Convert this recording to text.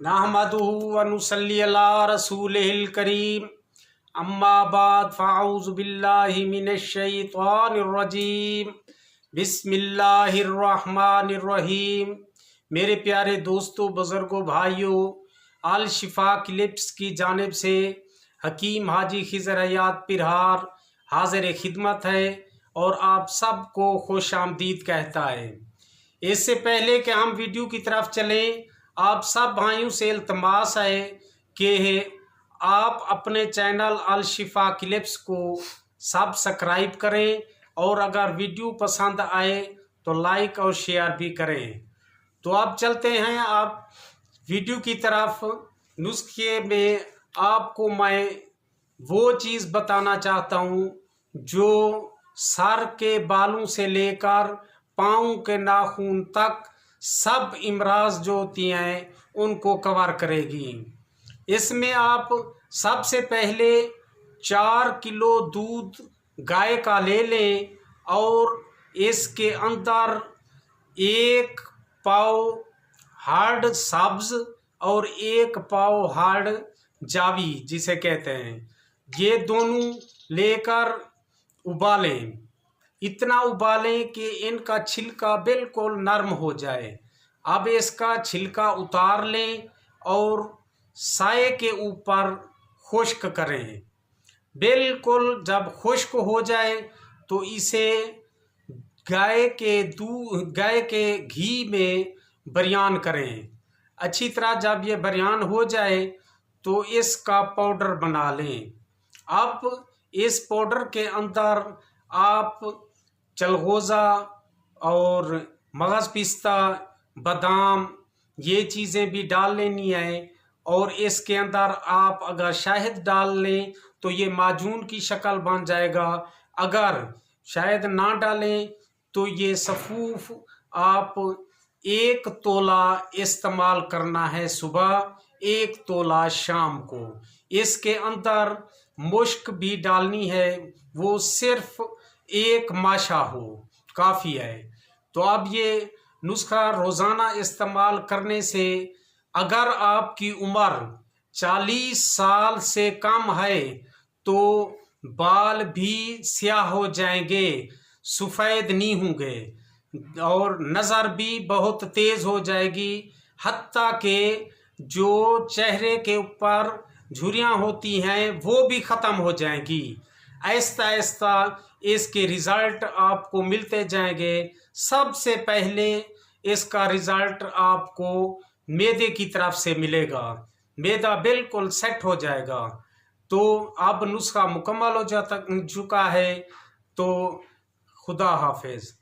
नहमदुहु व नुसल्ली अला रसूलिहिल करीम। अम्मा बाद फ़अऊज़ु बिल्लाहि मिनश शैतानिर रजीम। बिस्मिल्लाहिर रहमानिर रहीम। मेरे प्यारे दोस्तों, बुज़ुर्गों, भाइयों, अल शिफा क्लिप्स की जानिब से हकीम हाजी खिज़र हयात पिरहार हाजिर खिदमत है और आप सबको खुश आमदीद कहता है। इससे पहले कि हम वीडियो की तरफ चलें, आप सब भाइयों से इल्तमास है कि आप अपने चैनल अल शिफा क्लिप्स को सब्सक्राइब करें और अगर वीडियो पसंद आए तो लाइक और शेयर भी करें। तो अब चलते हैं आप वीडियो की तरफ। नुस्खे में आपको मैं वो चीज़ बताना चाहता हूँ जो सर के बालों से लेकर पाँव के नाखून तक सब इमराज जो होती हैं उनको कवर करेगी। इसमें आप सबसे पहले 4 किलो दूध गाय का ले लें और इसके अंदर 1 पाव हार्ड सब्ज और 1 पाव हार्ड जावी जिसे कहते हैं, ये दोनों लेकर उबालें। इतना उबालें कि इनका छिलका बिल्कुल नरम हो जाए। अब इसका छिलका उतार लें और साए के ऊपर खुश्क करें। बिल्कुल जब खुश्क हो जाए तो इसे गाय के घी में बरियान करें। अच्छी तरह जब ये बरियान हो जाए तो इसका पाउडर बना लें। अब इस पाउडर के अंदर आप चलगोज़ा और मगज़ पिस्ता, बादाम, ये चीज़ें भी डाल लेनी है और इसके अंदर आप अगर शहद डाल लें तो ये माजून की शक्ल बन जाएगा। अगर शहद ना डालें तो ये सफ़ूफ आप 1 तोला इस्तेमाल करना है सुबह, 1 तोला शाम को। इसके अंदर मुश्क भी डालनी है, वो सिर्फ 1 माशा हो काफ़ी है। तो अब ये नुस्खा रोज़ाना इस्तेमाल करने से अगर आपकी उम्र 40 साल से कम है तो बाल भी स्याह हो जाएंगे, सफ़ेद नहीं होंगे और नज़र भी बहुत तेज़ हो जाएगी। हत्ता के जो चेहरे के ऊपर झुर्रियाँ होती हैं वो भी ख़त्म हो जाएंगी। आहिस्ता आहिस्ता इसके रिज़ल्ट आपको मिलते जाएंगे। सबसे पहले इसका रिज़ल्ट आपको मैदे की तरफ से मिलेगा, मैदा बिल्कुल सेट हो जाएगा। तो अब नुस्खा मुकम्मल हो चुका है। तो खुदा हाफिज़।